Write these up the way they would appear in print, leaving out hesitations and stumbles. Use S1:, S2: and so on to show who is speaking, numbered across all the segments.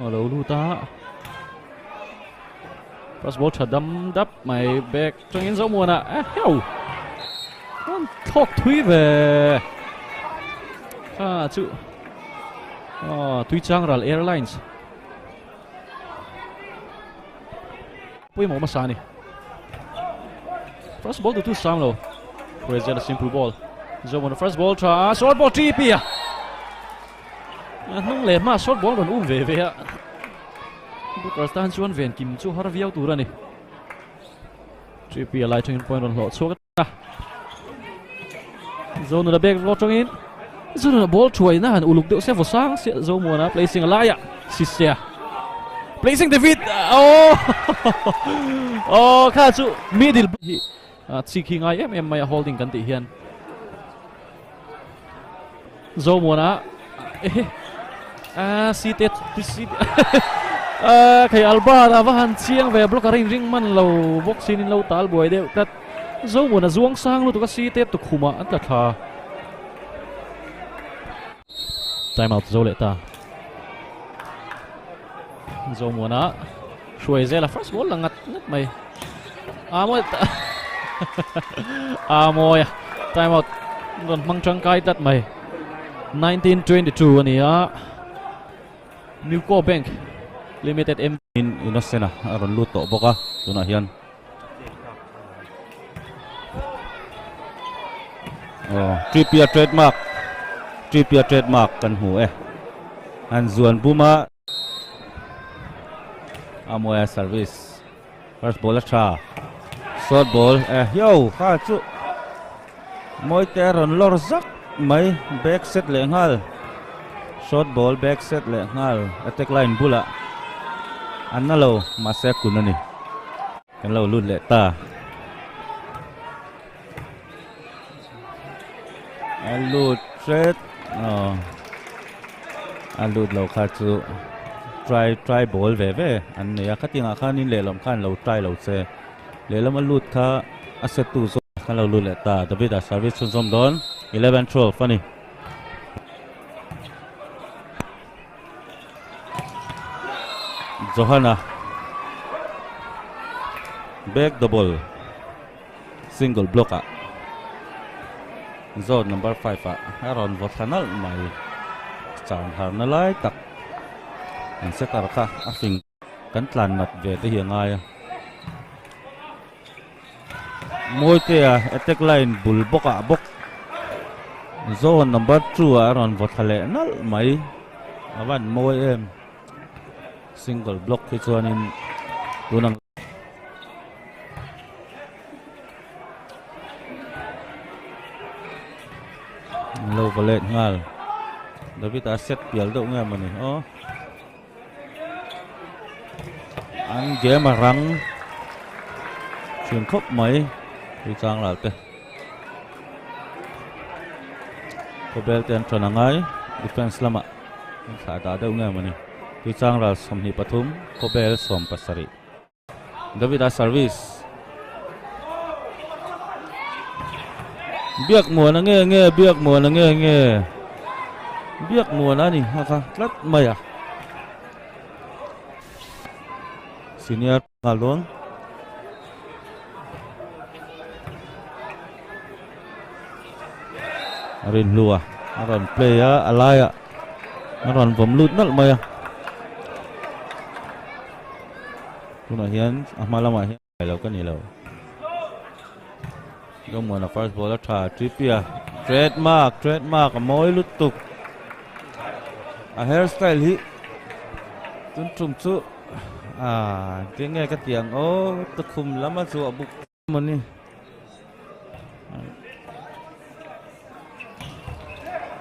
S1: lo lu ta first ball thật đâm đắp mày back trong in dấu mùa nè heo con thọc thúy về chữ Thúy Trang Ral Airlines Pui mau masani first ball to Sam lo Brazil a simple ball zo on the first ball tra short ball TP nung le ma short ball ron về về Booker stan chuan ven kim chu har viau tur ani TP lai turning point ron lo chok zo no the back lo trong in zo no ball chuai na han uluk deuh se vo sang se zo mo na placing a lai Sisia placing David kha chu middle chi khi ngai em mai holding kan ti hian zo mo na sitet khai alba da van chiang ve block ring man lo boxing in lo tal boy de tat zo mo na zuang sang lu to ka sitet to khuma an ta tha time out zo le ta zo mo na shuai zela first ball langat ngat mai moy time out ron mang chang kai tat mai 1922 ani Newco Bank Limited M
S2: Innocent ron lut to boka tuna hian Trippier trademark kan hu an zuan buma Amoya service first ball tra short ball yo kha chu moi te ron lor zak mai back set le ngal short ball back set le ngal attack line bula annalo mase kunani kan lo lut le ta alut trade alut lo kha chu try ball ve an ne kha tinga khan in le lam khan lo try lo se le lam alut kha aset tu so khan lo lut le ta David a service chun som don 11-12 funny Johanna back the ball single block zone number 5 Aaron Vothanal mai chan har na lai tak an setar kha afing kan tlan mat ve te hiangai moi te attack line bul boka bok zone number 2 Aaron Vothale nal mai awan moi em single block khi chuan in tunang low volley ngal David a set pial do nga mani an ge ma rang chuyền khop mai Thúy Trang là te Kobel ten tranangai defense lama sa ta do nga mani Thúy Trang là somni pathum Kobel som pasari David a service biak mùa na nghe biak mùa na nghe biak mùa na ni ha lát mày senior ngalong rin lua aron play alaya aron vom lut nal mày tuna hian amalama hian lo kan ni lo Gong mo na first ball tha Trippier trademark moi lut tuk a hairstyle hi tun trum chu tiếng nghe cái tiếng tu khum lắm á chu buk moni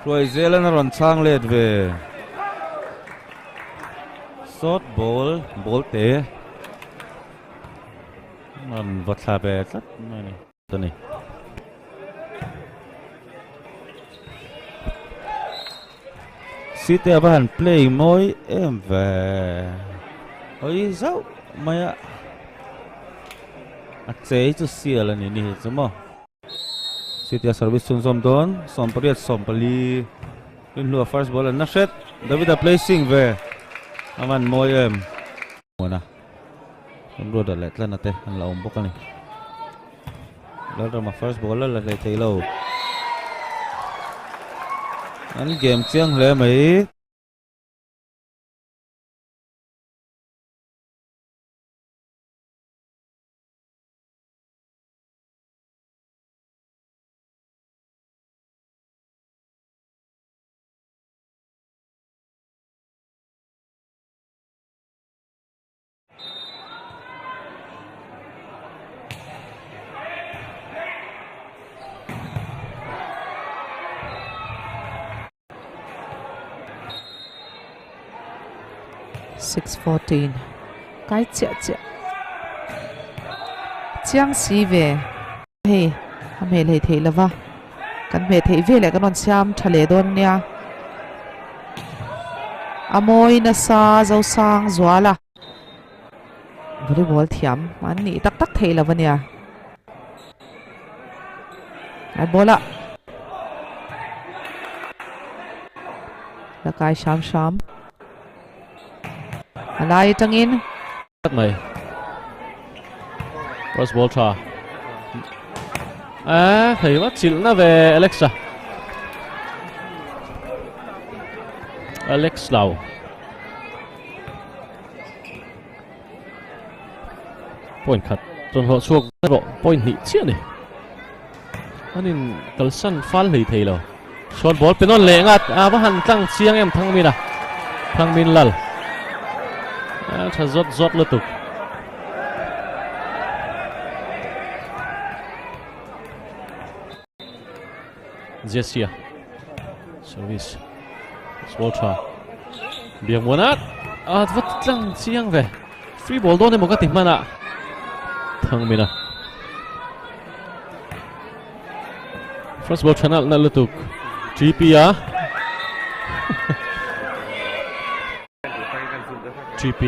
S2: rồi zela na ron chang let về short ball te ron vật thà về rất này tuần này City aban play moi em về ôi dấu mày ạ chế cho xia là nè đúng không City service sun som don som pariat som pali in lua first ball and set David a placing về aman moi em mona không đua được lẹt lên là tê anh là ông bốc này đó là mà first ball là lại thấy lâu anh game chiang lệ mấy
S3: (6:14) cái chẹt chiang si về hey am he le thei lova kan me thei ve le kan on siam thale don nia amoi na sa zo sang zwala volleyball thiam man ni tak tak thei lova nia ai bola la kai sham alai tangin
S1: mày first ball tra thấy mất chịu nó về Alex Lau point cut tuần họ chuộc độ point nhị chiết này anh nên tàu săn phán lì thầy lo short ball bên non lệ ngắt và hẳn tăng chiang em thăng min lal cha rót liên tục Jessia service Swoltra biếng muốn vất lăng chiang về free ball đó nên một cái tình mà thằng mình first ball channel na liên tục GP GP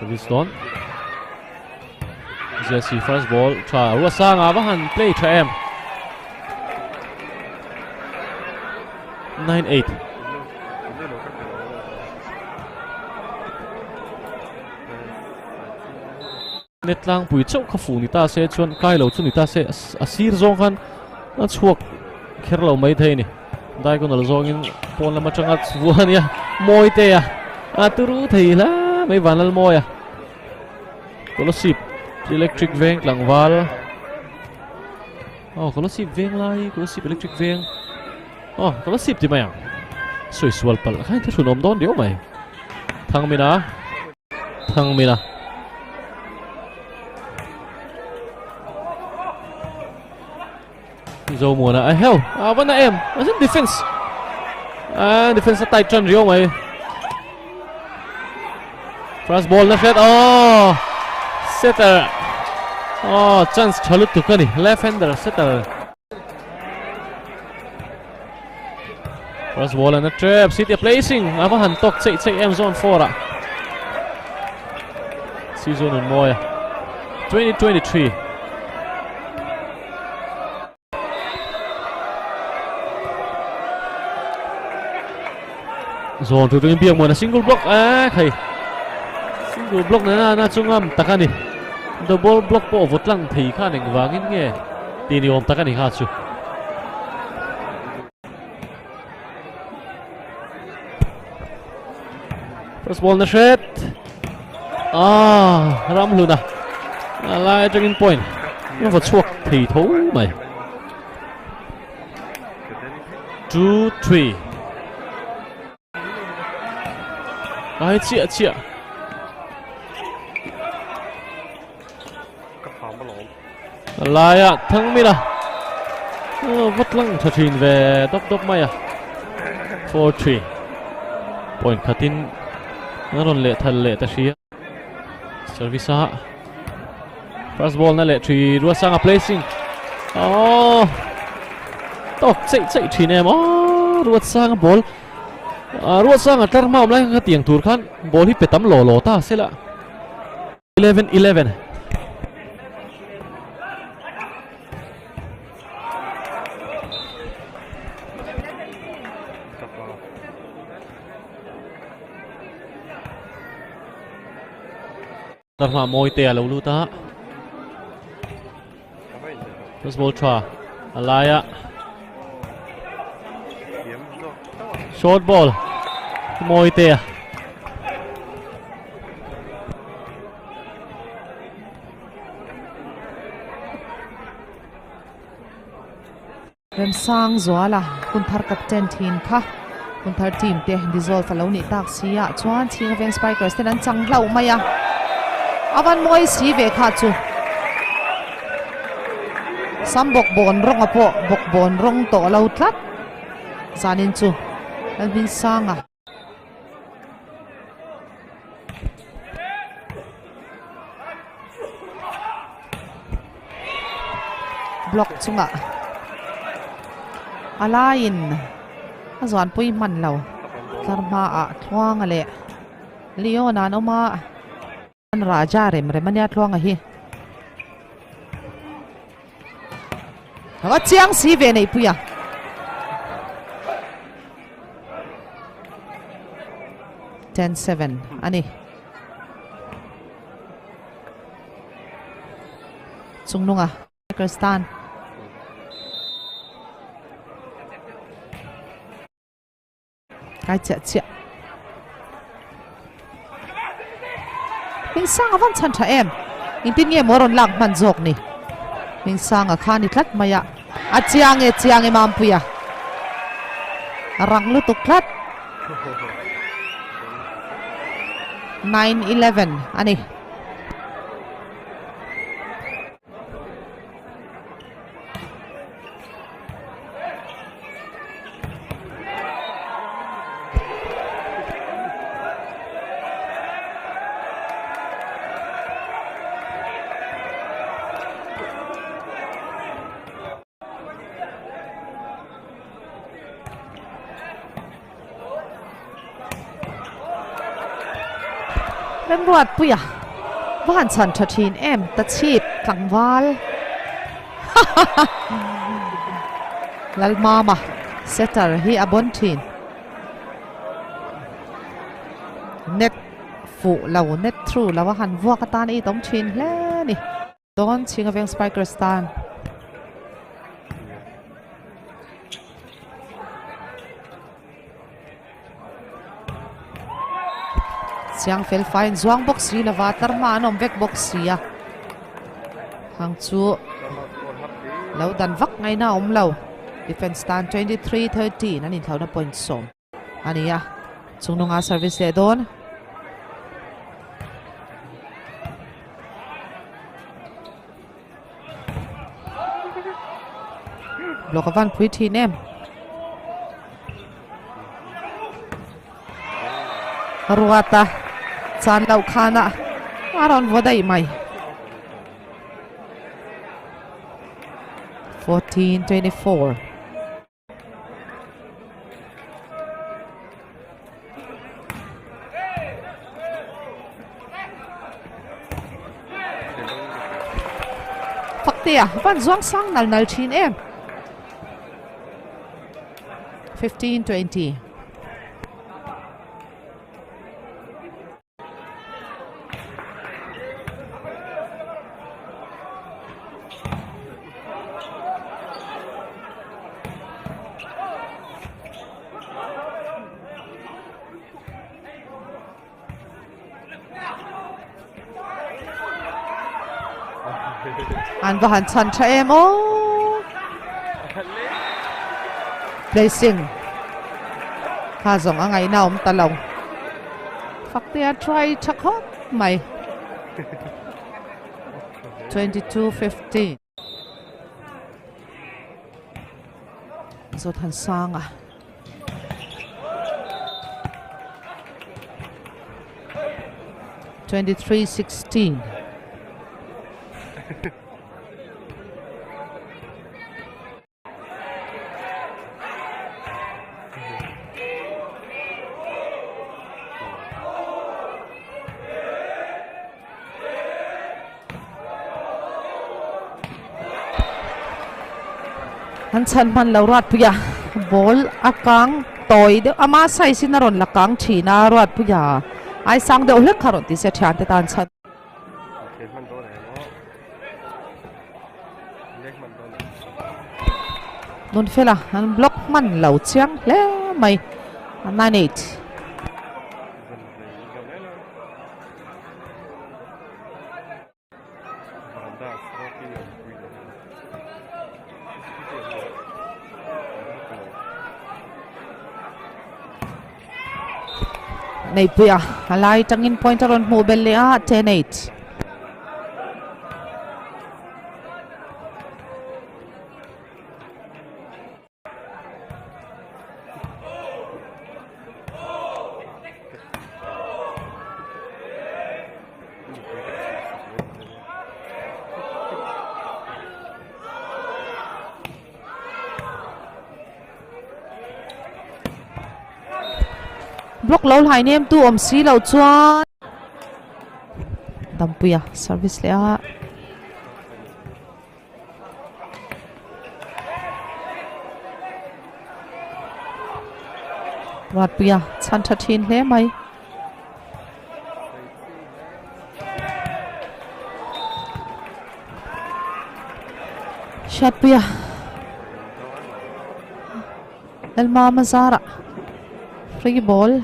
S1: service don Jesse first ball tra rua sang và hẳn play cho em 9-8 net lang pui chau kha fu ni ta se chuan kai lo chu ni ta se asir zong khan na chuak kher lo mai thei ni dai ko nal zong in pon lama changa chuan ya moi te turu thei la mai vanal moi kolosip electric veng langwal kolosip veng lai kolosip electric veng kolosip ti mai soi sual pal khai tha thunom don dio mai thang mina dâu mùa nè hell vẫn là em rất defense defense tay chân riêu mày first ball left head setter chance chalut tu cái này left hander setter first ball and a trap city placing vẫn hẳn tóc chạy em zone 4 season more 2023 zone tu tu biang mo single block thầy single block na chung am takani double block po vot lang thei kha ning wangin nge tini om takani ha chu first ball na shot ram luna lai turning point nó vượt chuộc thì thấu mày 2-3 ai chia lại thắng mi vất lăng thật trình về tốc mày 4-3 point khatin nó còn lệ thần lệ ta xía service first ball na lệ trì rua sang placing tóc chạy trì em rua sang ball rua sang tar mau lai ka tiang tur khan ball hi petam lo ta sela 11 tarma moi te lo lu ta first ball try alaya short ball moi te
S3: rem sang zuala kun thar captain thin kha kun thar team te dissolve alo ni tak sia chuan thing Veng Spikers ten an chang hlau mai a awan moi si ve kha chu sam bok bon rong a po bok bon rong to lo tlat zanin chu an bin sang a block chunga alain azwan pui man lo karma a thwang ale leona no ma an raja rem remania thwang a hi ha chiang si ve nei puya ten seven ani chungnunga Pakistan cái chợ mình sang ở văn chân em mình tin nghe moron lạc man dọc nè mình sang ở khan thắt maya chiang em am puya rang lu tuk thắt 9-11 aniเป็นรวดปุยบ้านฉันชัดทีนเอ็มตัดชีดกลางวาลลัลมามาเซตเตอร์ฮีอบอนทีนเน็ตฟูเราเน็ตทรูเราว่าหันวัวกตานอีต้องทีนแล้วนี่โดนชิงกับVeng Spikersตานเสียงเฟลไฟน์จวงบ็อกซี่ละว่าตรมานอมเวกบ็อกซี่อะหางจูเราดันวักไงนะอมเรา defense stand 23-13นั่นนี่เท่านั้น point สองอันนี้อะจุงนงอา service โดนบล็อกวันพุยทีเนมรัวตาจานเราขานะอารอนวัดได้ไหม14-24ฟักเตียวันจวงสังนัลทีนเอ็ม15-20อันว่าหันชันชะเอมโอ้ placing ข้าส่งอะไรน่าอมตะลงฟักเตีย try ชักฮอกไหม22-15สุดทันสร้างอ่ะ23-16อันฉันมันเรารอดพุยาบอลอากังต่อยเดี๋ยวอามาใส่สินารอนละกังชีนารอดพุยาไอ้สังเดี๋ยวเล็กขารอนที่เสียชานแต่ตอนฉัน Nun phela an block man lo chiang le mai 9-8. Nei puya alai tangin pointer on mobile le a 10-8. Block low high name tu si lo chuan dampuya service le a rat puya chan thathin hle mai shot puya Elma Mazara free ball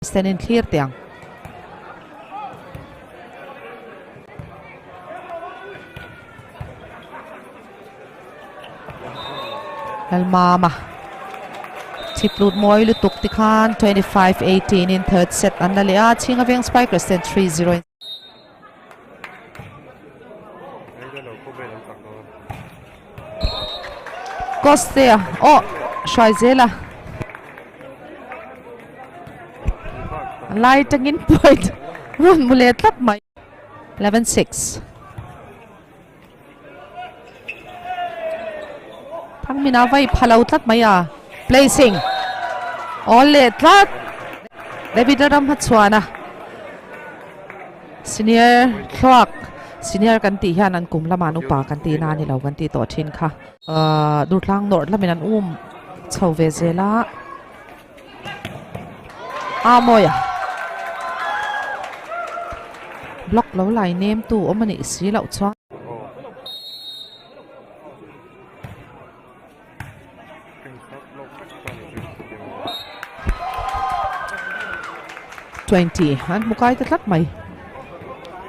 S3: stand in clear tiang Elmama chip lut moi lutuk tikhan 25-18 in third set andalea chinga veng spike stand 3-0 Kostea oh Shaizela lighting in point run mulet lap mai 11-6 thang mina vai phalau tlat mai a placing all le tlat David Ram Hatswana senior clock senior kan ti hian an kum lama nu pa kan ti na ni lo kan ti to thin kha durtlang nor lamin an chho ve zela amoya block lo lai name tu omani si lo chuan 20 an mukai ta tlat mai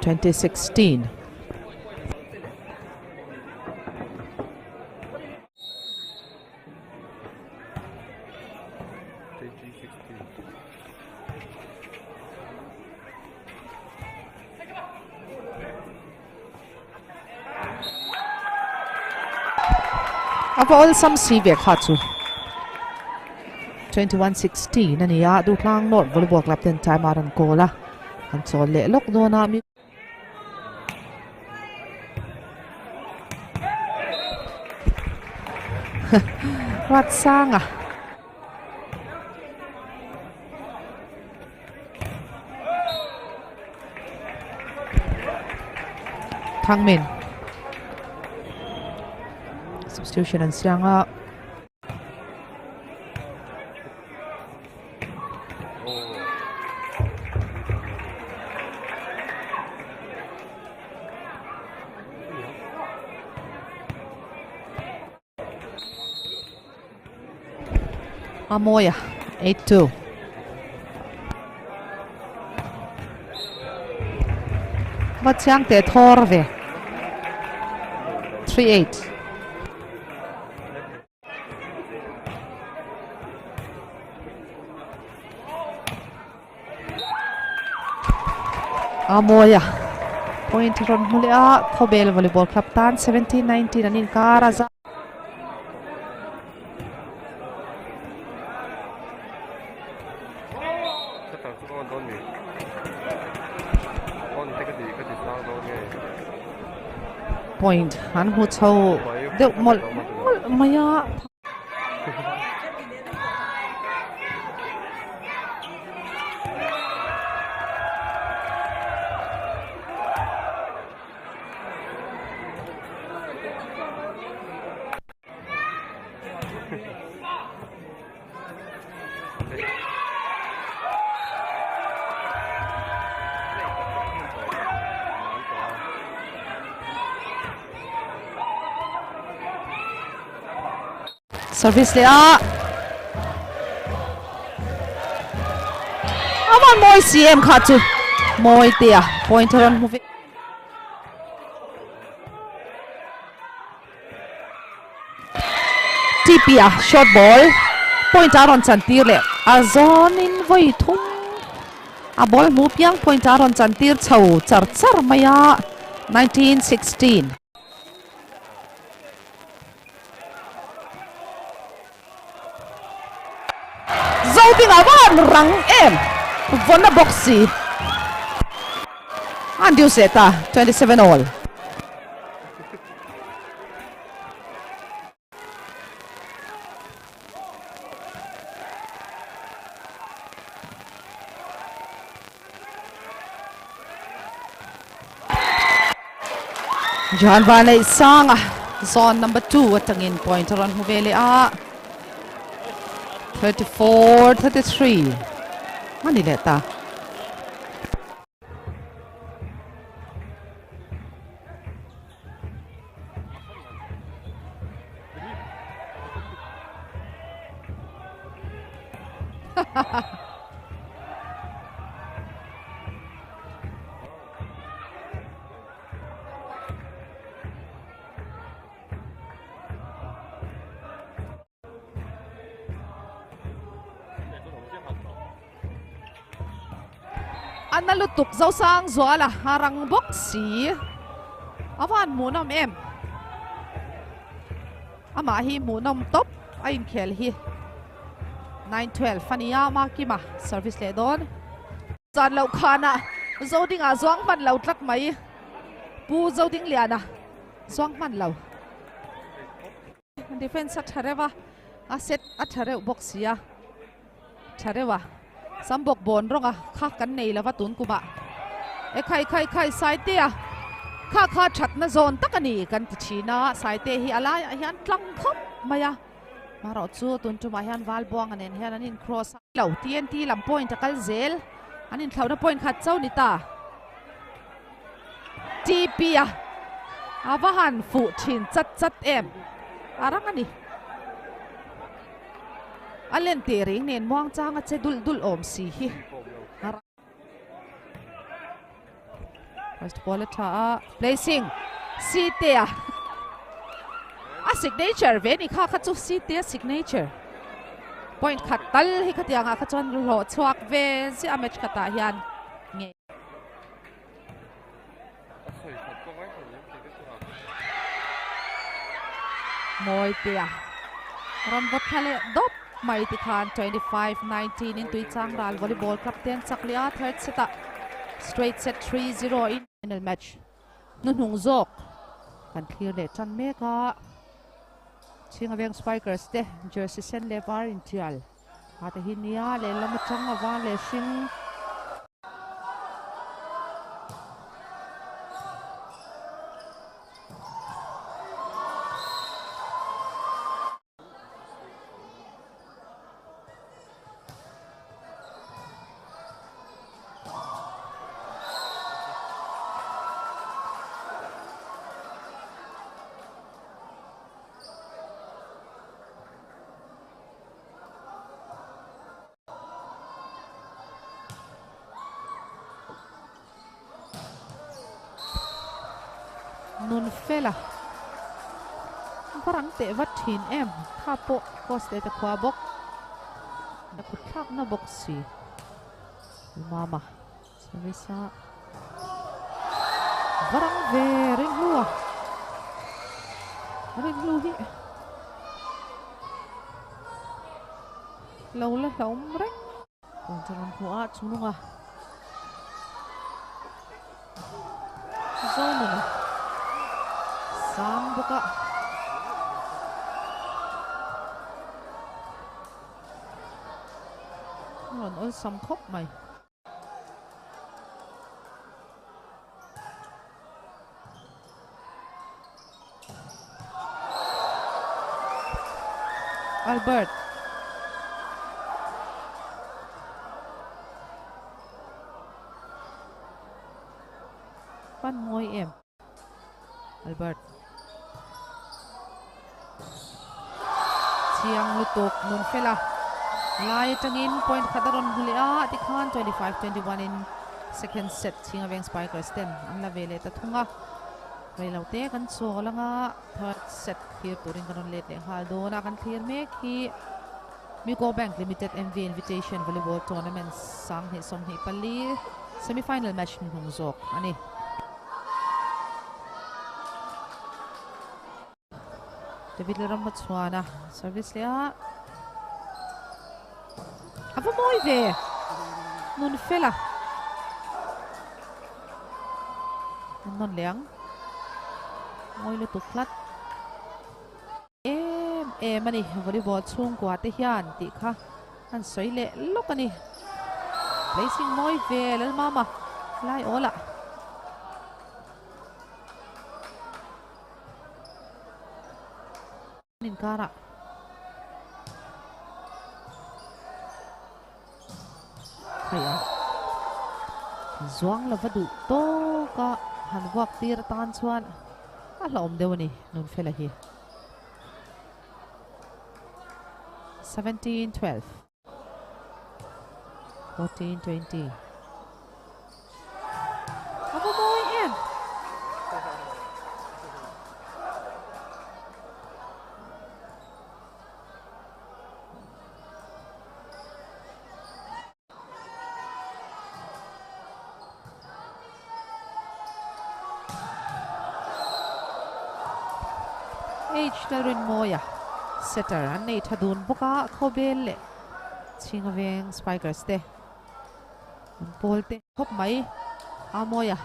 S3: 2016 all some CV khatsu 21-16 ani ya du tlang not volleyball club ten time aran kola an chol le lok do na mi wat sanga Thangmin substitution an sianga Amoya 8-2 Vachang te thorve 3-8 Amoya point ron mulia Thobel volleyball club tan 17-19 anin karaza point han hu chho de mol maya Service le a. Aman moi CM kha chu. Moi tia pointer on move. TP short ball. Point out on Chantir le. A zone in voi thum. A ball move yang point out on Chantir chau char maya 1916. Zouting awan rang em. Vona boxy. Andiu seta 27 all. John Vane sang zone number 2 atangin pointer on Huvele a 34-33. Manileta. Analutuk zau sang zuala harang boxi. Awan munam em. Ama hi munam top. Ain khel hi. 9-12 Fania Makima service le don. Zan lau khana. Zoding a zuang man lau tlak mai. Pu zoding liana. Zuang man lau. Defense at Hareva. Asset at Hare boxia. Charewa. Sambok bon ronga khak kan nei lava tun kuba e khai sai te a kha that na zone takani kan tichina sai te hi ala hian tlang khop maya maro chu tun tu ma hian wal bong anen hian anin cross lo TNT lam point kal zel anin thlauna point khat chau ni ta TP a awahan fu thin chat em arang ani Alen tering nen muang chang at dul om si hi. First ball at placing Site a signature veni kha chu Site signature. Point khat tal hi khatia nga khachon lo chuak ve si a match khata hian nge. Moi tia. Ram bot khale dop Mighty Khan 25-19 in Tuitang Ral Volleyball Captain Saklia third set up. Straight set 3-0 in final match. Nunung Zok can clear le chan meka. Chingaveng Spikers de jersey sen le var in tial. Ate hinia le lamachang awan le shing. Nun fela parang te vat hin em thapo poste te khwa bok na kuthak na boxi mama servisa varang ve ring lua ring lu hi lâu la lom reng kon charan khua chununga zone na sang buka ngon ol sam khop mai Albert pan moi em Albert chiang lutuk nun fela lai tangin point khadaron hulia tikhan 25-21 in second set chinga veng Spikers ten an la vele ta thunga veilote kan so langa third set clear turing kanon let le hal do na kan clear me khi Miko Bank Limited MV Invitation Volleyball Tournament sang hi som hi pali semi-final match hung zok ani David Leram Botswana service lea ava moi ve nun fela non leang moi lu tuklat mani volleyball chung kwa te hian ti kha an soi le lok ani placing moi ve lal mama lai ola nin kara kaya zuang la vadu to ka han wak tir tan chuan a hlom deuh ni nun fela hi 17-12 14-20 apa mau in H Darin Moya setter an nei thadun boka khobel le chinga veng Spikers te ball te khop mai amoya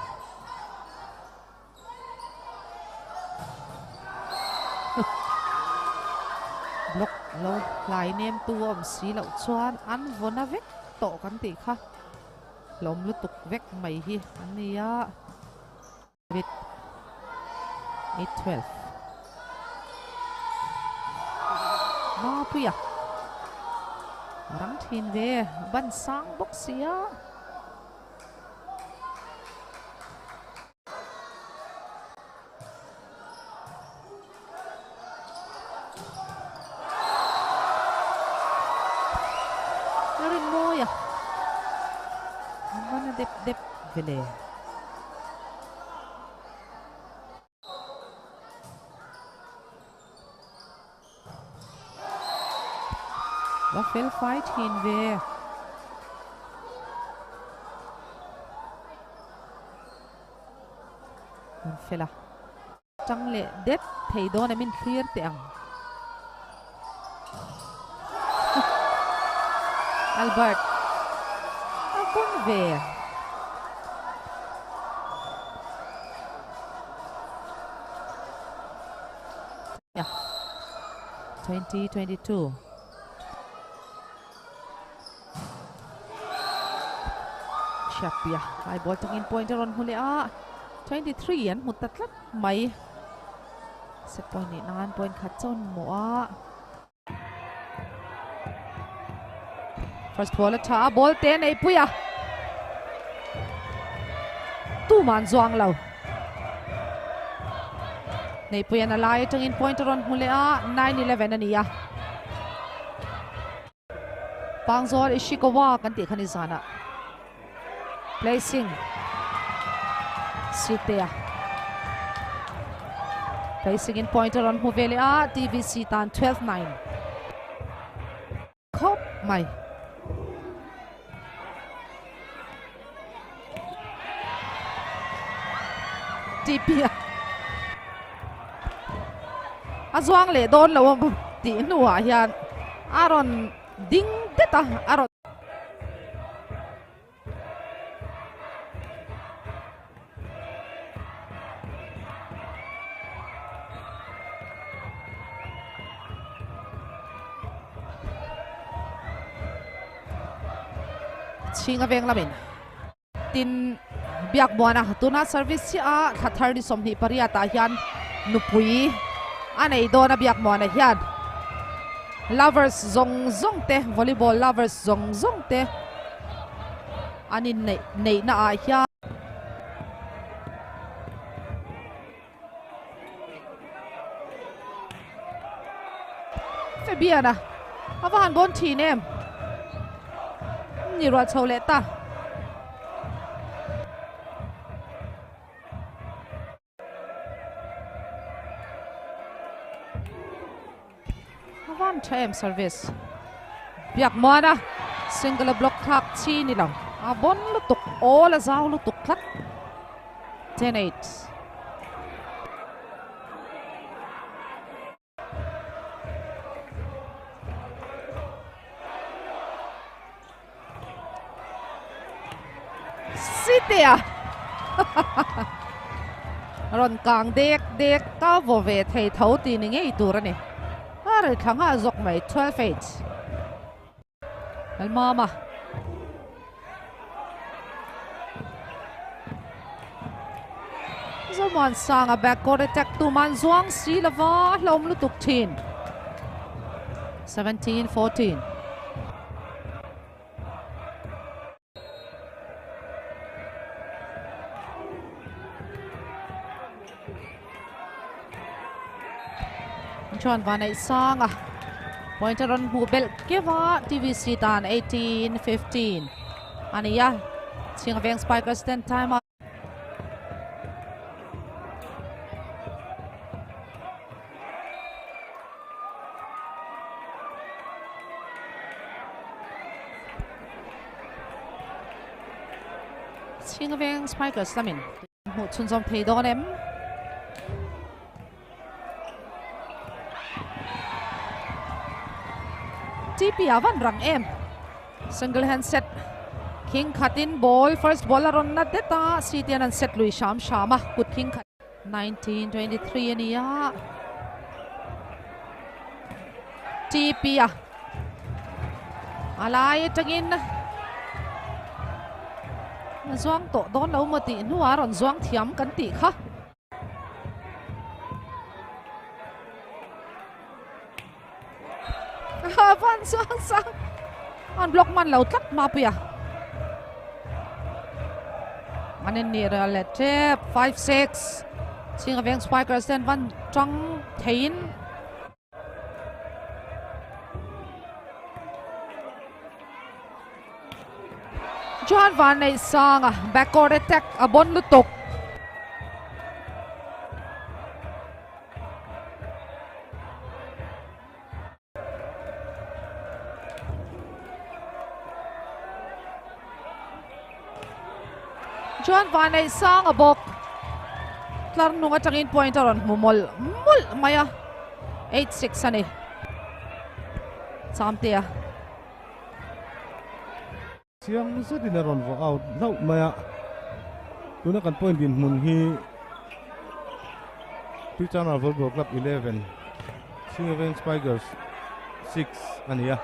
S3: block lo lai nem tu om si lo chuan an vona vek to kan ti kha lom lu tuk vek mai hi ania with 8-12 ma puya rang thin ve ban sang box sia Darin Moya mana dep vele và fel fight hin về fela trăng lệ đét thầy đó là mình clear tiếng Albert cũng về yeah. 20-22 Shapia high ball tangin pointer on hulia 23 an mutatlat mai set point ni 9 point khatchon moa first ball tha ball te nei puya tu man zuang lo nei puya na lai tangin pointer on hulia 9-11 ania Pangzor Ishikawa kan ti khanizana placing Sitea placing in pointer on Huvelia TVC tan 12-9 Khop mai Tipia Azuang le don lo ti nuwa hian Aaron ding teta Aaron Chinga veng lamin tin biak buana tuna service a khathar di somhi pariata hian nupui anei dona biak buana hian lovers zong te volleyball lovers zong te anin nei na a hian Fabian à Avan bon thi nem Ni ruột sâu lệ ta Avan Chaim service Biak mo na single block thak chi ni lang bon lutuk all a zaw lutuk klat 10-8 City à Ron kang dek ka vo ve thei thau ti ni ngei tur ani Ar thanga zok mai 12-8 Al mama Zaman sang a backcourt attack tu man zuang si lava lom lutuk thin 17-14 Chuan van ai sang a pointer on Hubel keva TVC tan 18-15 Ania Sing Veng Spikers 10 time out Sing Veng Spikers lamin Mu chun som thei don em TP avan rang em single hand set King Khatin ball first baller on na deta Sitian and set Louis Shama good King 19-23 ania TP alai tagin Zuang to don lo mati nuwa ron zuang thiam kan ti kha Van sang on block man lo tlat ma pia Manin ni ra le tep 5-6 Sing Veng Spikers then van trong thein John Van nei sang backcourt attack abon lutok John Van ai sang abok tlar nunga tangin pointer on mul maya 8-6 ani samtia
S4: Siang sa dinaron vo out now maya tuna kan point din mun hi Pichana Volleyball Club 11 Sing Veng Spikers 6 ania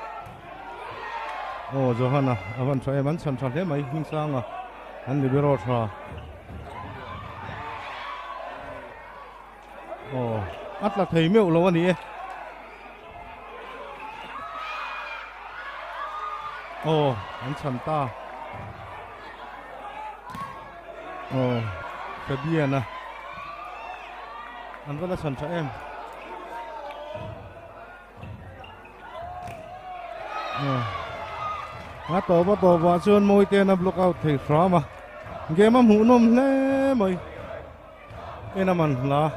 S4: Johanna avan try man chan chan le mai hing sanga an libero tha atla thei meu lo ani an chan ta Fabian an wala chan cha em ngã tổ và chuan môi tên là block out thì xóa mà game am hụ nôm lẽ mày cái nào mình là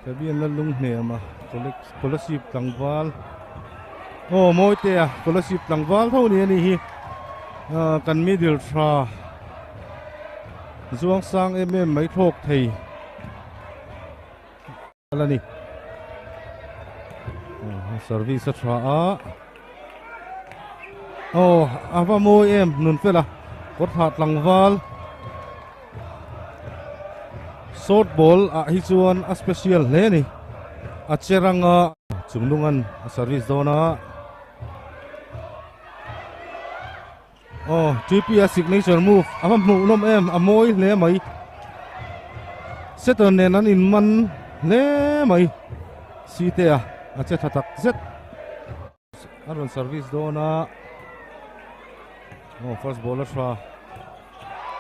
S4: cái biên là lung nè mà scholarship tăng val môi tên scholarship tăng val thôi nè hi cần middle tra zuang sang em mấy thuộc thì là nè service tra ava moi em nun fela kot hat langwal short ball hi chuan a special le ni a cheranga chunglungan a service dona TP signature move ava mu nom em a moi le mai seton nen an in man le mai site a che thatak zet aron service dona first bowler tra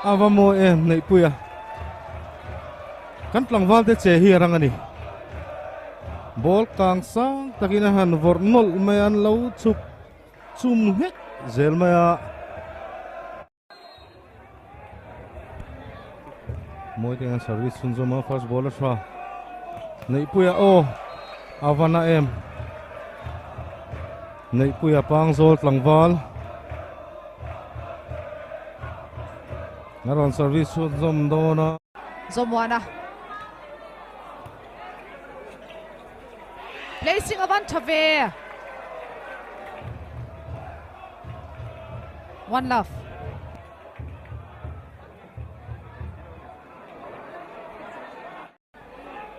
S4: avamo em nei puya kan tlangwal te che hi rang ani ball kang sang takina han vornol mayan lo chup chum het zel maya moi tengan service sunzoma first ball tha nei puya o avana em nei puya pang zol tlangwal naron service sunzom dona
S3: Zomwana. Placing of Antave. One love.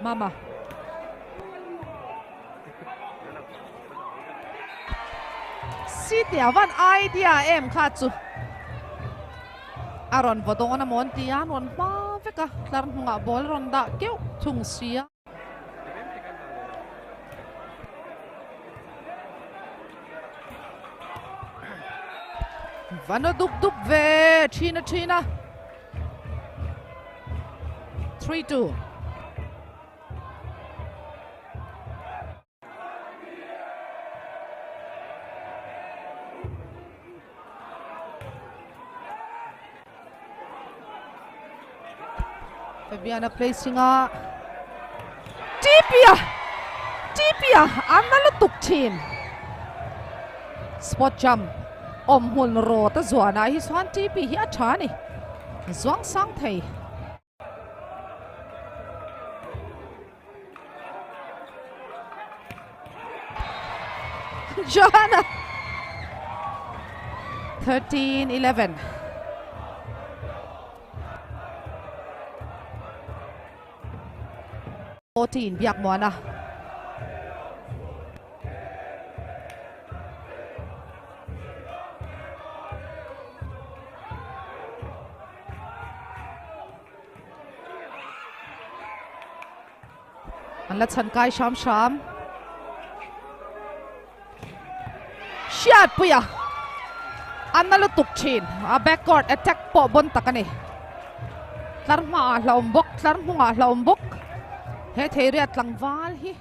S3: Mama. Sitia one idea em Katsu. Aron vodong na monti aron ma veka klaran nga ball ronda keu tung sia vano duk ve China 3-2 Fabiana placing a Tipia analutuk chin spot jump hun ro ta zuana hi swan Tipi hi achani zwang sang thei Johanna 13-11 14 biak mo na an la chan kai sham Shiat puya an na lutuk chin a backcourt attack po bon takani tlar ma lombok he thei riat langwal hi